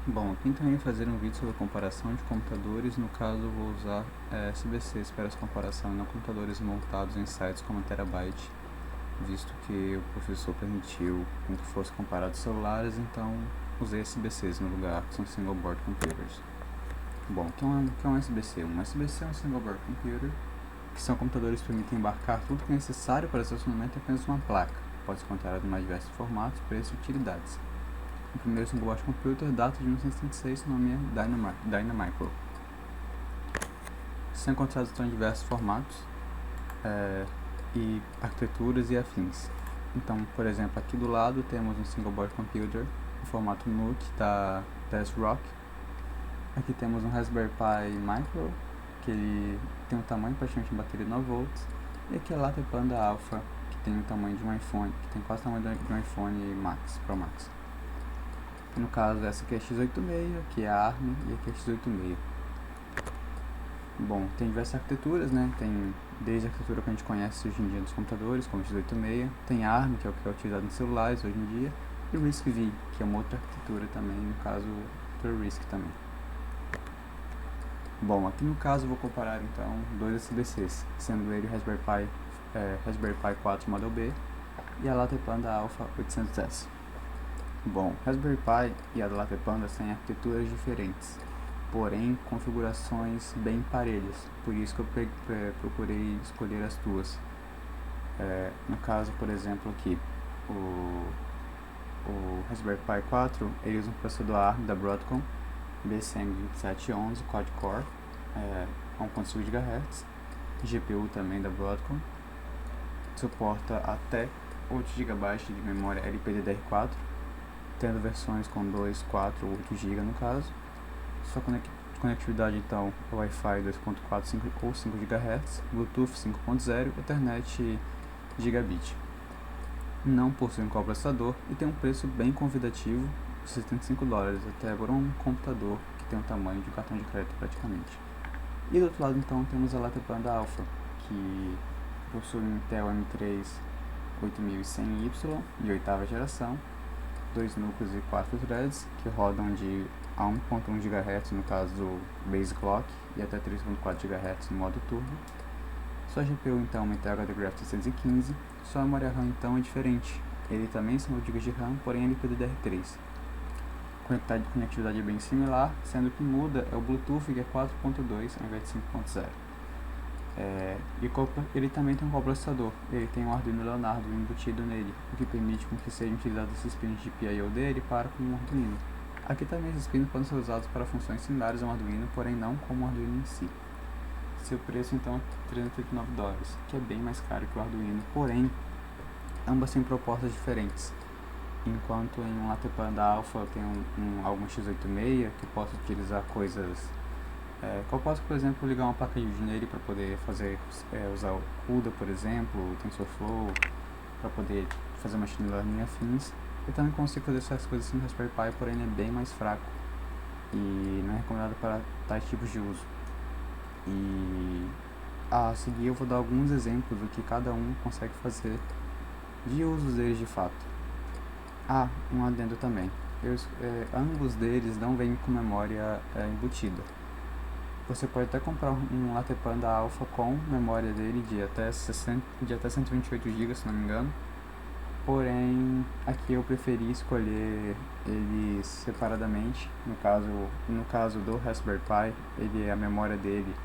Bom, aqui então eu ia fazer um vídeo sobre a comparação de computadores. No caso, eu vou usar SBCs para essa comparação, não computadores montados em sites como Terabyte, visto que o professor permitiu que fosse comparado celulares, então usei SBCs no lugar, que são Single Board Computers. Bom, o que é um SBC? Um SBC é um Single Board Computer, que são computadores que permitem embarcar tudo que é necessário para seu funcionamento em apenas uma placa. Pode ser encontrado em mais diversos formatos, preços e utilidades. O primeiro Single Board Computer data de 1936, o nome é Dynamicro. São encontrados em diversos formatos e arquiteturas e afins. Então, por exemplo, aqui do lado temos um Single Board Computer no formato NUC da ASRock. Aqui temos um Raspberry Pi Micro, que ele tem um tamanho praticamente de bateria 9V. E aqui a Latte Panda Alpha, que tem o tamanho de um iPhone, que tem quase o tamanho de um iPhone Max, Pro Max. No caso, essa aqui é x86, aqui é a ARM e aqui é x86. Bom, tem diversas arquiteturas, né? Tem desde a arquitetura que a gente conhece hoje em dia nos computadores, como x86, tem ARM, que é o que é utilizado nos celulares hoje em dia, e RISC-V, que é uma outra arquitetura também, no caso, do RISC também. Bom, aqui no caso eu vou comparar então dois SBCs, sendo ele o Raspberry Pi 4 Model B e a Latte Panda Alpha 800S. Bom, Raspberry Pi e a Latte Panda têm arquiteturas diferentes, porém configurações bem parelhas, por isso que eu procurei escolher as duas. No caso, por exemplo, aqui, o Raspberry Pi 4 ele usa um processador ARM da Broadcom B1002711 quad-core, 1.5 GHz, GPU também da Broadcom, suporta até 8 GB de memória LPDDR4, tendo versões com 2, 4 ou 8 GB no caso. Sua conectividade então é Wi-Fi 2.4 ou 5 GHz, Bluetooth 5.0, Ethernet Gigabit. Não possui um coprocessador e tem um preço bem convidativo de $75, até agora um computador que tem o tamanho de um cartão de crédito praticamente. E do outro lado então temos a Latte Panda Alpha, que possui um Intel M3 8100Y de 8ª geração, 2 núcleos e 4 threads que rodam de a 1.1 GHz no caso do Base Clock e até 3.4 GHz no modo turbo. Sua GPU então é uma Intel HD Graphics 615, sua memória RAM então é diferente, ele também são 8 GB de RAM, porém ele é LPDDR3. A conectividade é bem similar, sendo que muda é o Bluetooth, que é 4.2 ao invés de 5.0. E ele também tem um coprocessador, ele tem um Arduino Leonardo embutido nele, o que permite com que sejam utilizados esses pinos de PIO dele para com o Arduino. Aqui também esses pinos podem ser usados para funções similares ao Arduino, porém não como o Arduino em si. Seu preço então é $389, que é bem mais caro que o Arduino, porém ambas têm propostas diferentes. Enquanto em um Latte Panda Alpha eu tenho algum x86 que eu posso utilizar coisas que eu posso, por exemplo, ligar uma placa de vídeo nele para poder usar o CUDA, por exemplo, o TensorFlow, para poder fazer machine learning e afins. Eu também consigo fazer essas coisas assim no Raspberry Pi, porém ele é bem mais fraco e não é recomendado para tais tipos de uso. E a seguir eu vou dar alguns exemplos do que cada um consegue fazer de usos deles de fato. Um adendo também. Ambos deles não vêm com memória embutida. Você pode até comprar um Latte Panda Alpha com memória dele de até 128 GB, se não me engano. Porém, aqui eu preferi escolher eles separadamente. No caso do Raspberry Pi, a memória dele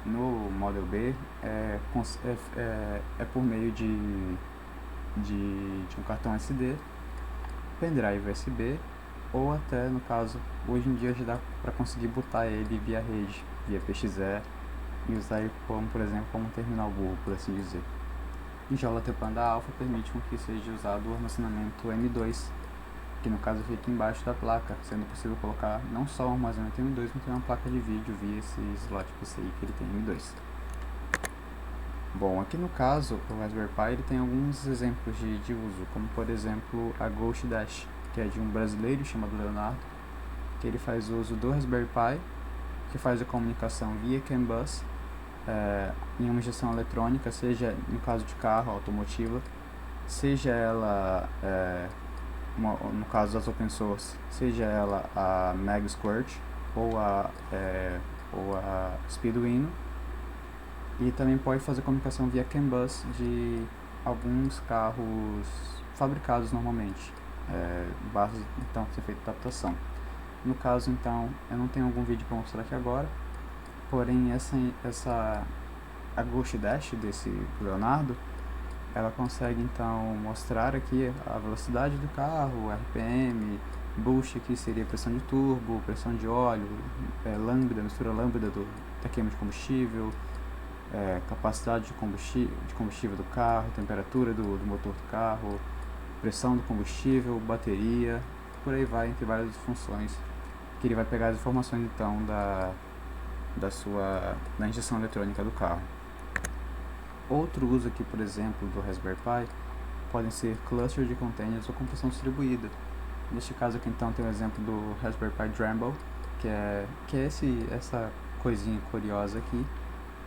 no Model B é por meio de um cartão SD, pendrive USB, ou até, no caso, hoje em dia já dá para conseguir botar ele via rede, via PXE, e usar ele como, por exemplo, como um terminal burro, por assim dizer. E já o Latte Panda Alpha permite que seja usado o armazenamento M2, que no caso fica embaixo da placa, sendo possível colocar não só o armazenamento M2, mas também uma placa de vídeo via esse slot PCI que ele tem M2. Bom, aqui no caso, o Raspberry Pi ele tem alguns exemplos de uso, como por exemplo a Ghost Dash, que é de um brasileiro chamado Leonardo, que ele faz uso do Raspberry Pi, que faz a comunicação via CAN bus, em uma injeção eletrônica, seja no caso de carro, automotiva, seja ela no caso das open source, seja ela a MagSquirt ou a Speeduino, e também pode fazer comunicação via CAN bus de alguns carros fabricados normalmente. Basta então ser feita adaptação. No caso, então, eu não tenho algum vídeo para mostrar aqui agora, porém a Ghost Dash desse Leonardo, ela consegue então mostrar aqui a velocidade do carro, RPM, boost, que seria pressão de turbo, pressão de óleo, lambda, mistura lambda da queima de combustível, capacidade de combustível do carro, temperatura do motor do carro, pressão do combustível, bateria, por aí vai, entre várias funções, que ele vai pegar as informações então da injeção eletrônica do carro. Outro uso aqui, por exemplo, do Raspberry Pi podem ser clusters de containers ou compressão distribuída. Neste caso aqui então tem o exemplo do Raspberry Pi Dramble, que é essa coisinha curiosa aqui,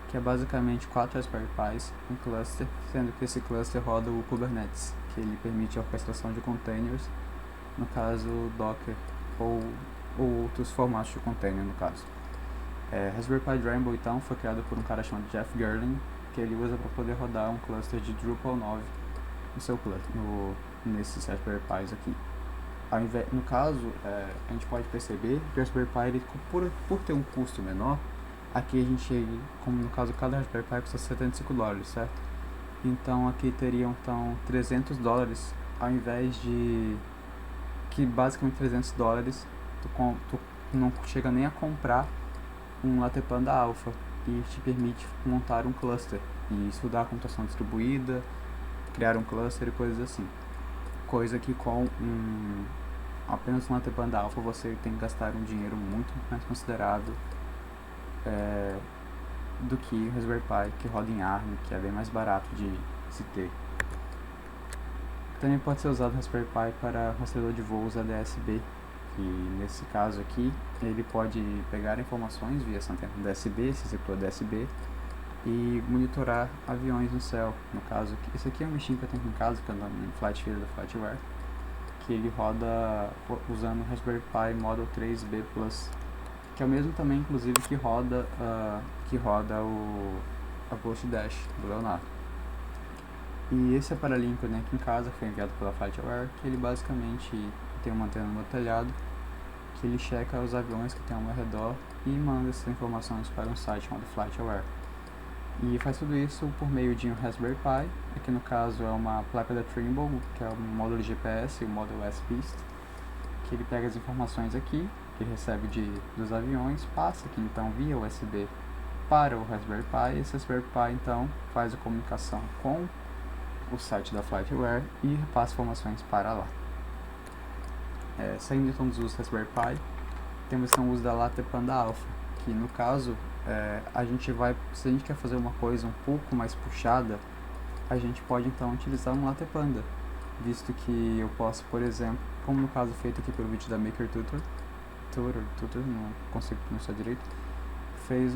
que é basicamente 4 Raspberry Pis em cluster, sendo que esse cluster roda o Kubernetes, que ele permite a orquestração de containers, no caso Docker ou outros formatos de container no caso. Raspberry Pi Dramble então foi criado por um cara chamado Jeff Gerling, que ele usa para poder rodar um cluster de Drupal 9 no seu cluster, nesses Raspberry Pis aqui. No caso, a gente pode perceber que o Raspberry Pi, ele, por ter um custo menor, aqui a gente, como no caso cada Raspberry Pi custa $75, certo? Então aqui teriam então $300, ao invés de que basicamente $300 tu não chega nem a comprar um Latte Panda Alpha, e te permite montar um cluster e estudar a computação distribuída, criar um cluster e coisas assim. Coisa que com apenas um Latte Panda Alpha você tem que gastar um dinheiro muito mais considerável do que o Raspberry Pi, que roda em ARM, que é bem mais barato de se ter. Também pode ser usado o Raspberry Pi para rastreador de voos ADS-B, e nesse caso aqui ele pode pegar informações via essa antena DSB, esse receptor DSB, e monitorar aviões no céu. No caso, esse aqui é um bichinho que eu tenho em casa, que é no Flight Feeder da Flightware, que ele roda usando o Raspberry Pi Model 3B Plus, que é o mesmo também, inclusive, que roda a Ghost Dash do Leonardo. E esse aparelhinho que eu tenho aqui em casa foi enviado pela Flightware, que ele basicamente tem uma antena no meu telhado, que ele checa os aviões que tem ao meu redor e manda essas informações para um site chamado Flightware. E faz tudo isso por meio de um Raspberry Pi, aqui no caso é uma placa da Trimble, que é um módulo de GPS, o Model S Beast, que ele pega as informações aqui, que ele recebe dos aviões, passa aqui então via USB para o Raspberry Pi, e esse Raspberry Pi então faz a comunicação com o site da Flightware e repassa informações para lá. Saindo então dos usos do Raspberry Pi, temos então o uso da Latte Panda Alpha, que no caso, se a gente quer fazer uma coisa um pouco mais puxada, a gente pode então utilizar um Latte Panda, visto que eu posso, por exemplo, como no caso feito aqui pelo vídeo da Maker Tutor, não consigo pronunciar direito, fez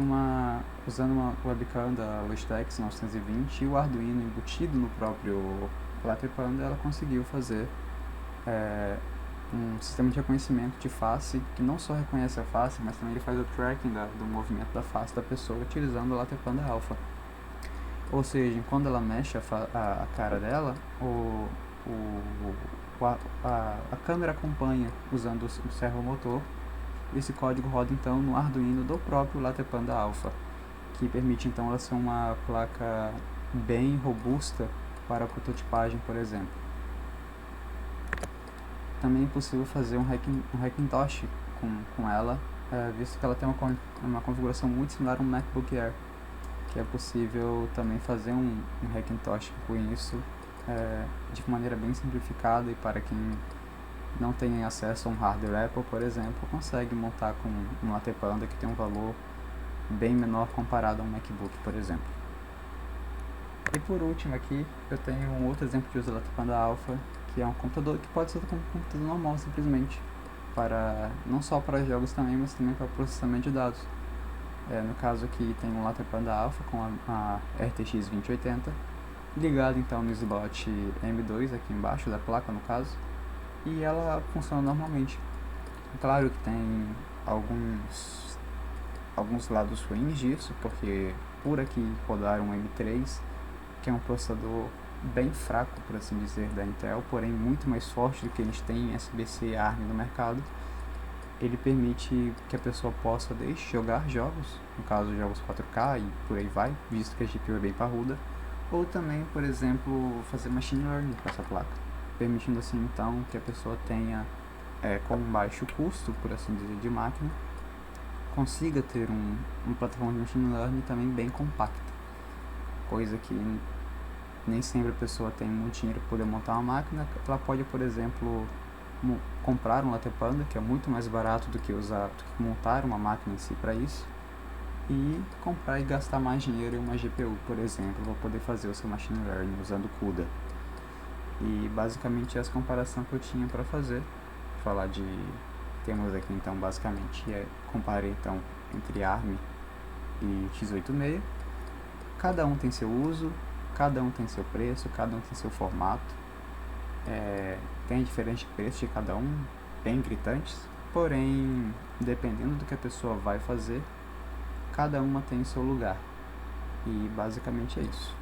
usando uma webcam da Logitech 920 e o Arduino embutido no próprio Latte Panda, ela conseguiu fazer um sistema de reconhecimento de face, que não só reconhece a face, mas também ele faz o tracking do movimento da face da pessoa utilizando o Latte Panda Alpha. Ou seja, quando ela mexe a cara dela, a câmera acompanha usando o servomotor. Esse código roda então no Arduino do próprio Latte Panda Alpha, que permite então ela ser uma placa bem robusta para a prototipagem, por exemplo. Também é possível fazer um Hackintosh com ela, visto que ela tem uma configuração muito similar a um MacBook Air, que é possível também fazer um Hackintosh com isso de maneira bem simplificada, e para quem não tem acesso a um hardware Apple, por exemplo, consegue montar com um Latte Panda que tem um valor bem menor comparado a um MacBook, por exemplo. E por último aqui, eu tenho um outro exemplo de uso do Latte Panda Alpha, que é um computador que pode ser um computador normal simplesmente, não só para jogos também, mas também para processamento de dados. No caso aqui tem um Latte Panda Alpha com a RTX 2080, ligado então no slot M2 aqui embaixo da placa no caso, e ela funciona normalmente. Claro que tem alguns lados ruins disso, porque por aqui rodar um M3, que é um processador bem fraco, por assim dizer, da Intel, porém muito mais forte do que eles têm em SBC e ARM no mercado. Ele permite que a pessoa possa desde jogar jogos, no caso jogos 4K e por aí vai, visto que a GPU é bem parruda, ou também, por exemplo, fazer machine learning com essa placa, permitindo assim então que a pessoa tenha, com um baixo custo, por assim dizer, de máquina, consiga ter uma plataforma de machine learning também bem compacta, coisa que nem sempre a pessoa tem muito dinheiro para poder montar uma máquina. Ela pode, por exemplo, comprar um Latte Panda, que é muito mais barato do que montar uma máquina em si para isso, e comprar e gastar mais dinheiro em uma GPU, por exemplo, para poder fazer o seu machine learning usando CUDA. E basicamente essa comparação que eu tinha para fazer. Falar de... Temos aqui então basicamente, comparei então entre ARM e x86. Cada um tem seu uso, cada um tem seu preço, cada um tem seu formato. Tem diferentes preços de cada um, bem gritantes, porém, dependendo do que a pessoa vai fazer, cada uma tem seu lugar. E basicamente é isso.